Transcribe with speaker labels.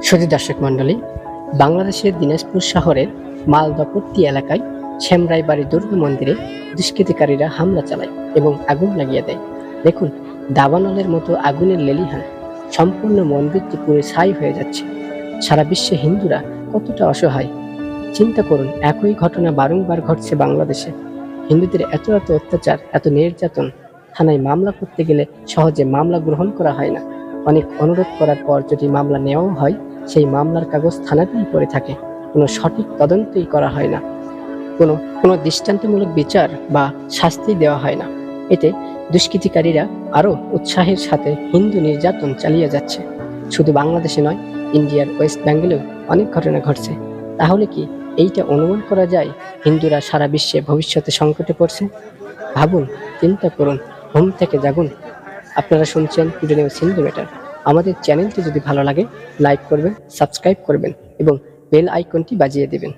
Speaker 1: সুধী দর্শক মণ্ডলী, বাংলাদেশের দিনাজপুর শহরের মালদাপট্টি এলাকায় শ্যামরাইবাড়ি দুর্গা মন্দিরে দুষ্কৃতিকারীরা হামলা চালায় এবং আগুন লাগিয়ে দেয়। দেখুন, দাবানলের মতো আগুনের লেলিহান সম্পূর্ণ মন্দিরটি পুরো ছাই হয়ে যাচ্ছে। সারা বিশ্বে হিন্দুরা কতটা অসহায় চিন্তা করুন। একই ঘটনা বারংবার ঘটছে বাংলাদেশে। হিন্দুদের এত অত্যাচার, এত নির্যাতন। থানায় মামলা করতে গেলে সহজে মামলা গ্রহণ করা হয় না। অনেক অনুরোধ করার পর যদি মামলা নেওয়াও হয়, সেই মামলার কাগজ থানাতেই পড়ে থাকে। কোনো সঠিক তদন্তই করা হয় না। কোনো দৃষ্টান্তমূলক বিচার বা শাস্তি দেওয়া হয় না। এতে দুষ্কৃতিকারীরা আরও উৎসাহের সাথে হিন্দু নির্যাতন চালিয়ে যাচ্ছে। শুধু বাংলাদেশে নয়, ইন্ডিয়ার ওয়েস্ট বেঙ্গলেও অনেক ঘটনা ঘটছে। তাহলে কি এইটা অনুমান করা যায় হিন্দুরা সারা বিশ্বে ভবিষ্যতে সংকটে পড়ছে? ভাবুন, চিন্তা করুন, ঘুম থেকে জাগুন। আপনারা শুনছেন টুডে নিউজ হিন্দু ম্যাটার। আমাদের চ্যানেলটি যদি ভালো লাগে, লাইক করবেন, সাবস্ক্রাইব করবেন এবং বেল আইকনটি বাজিয়ে দেবেন।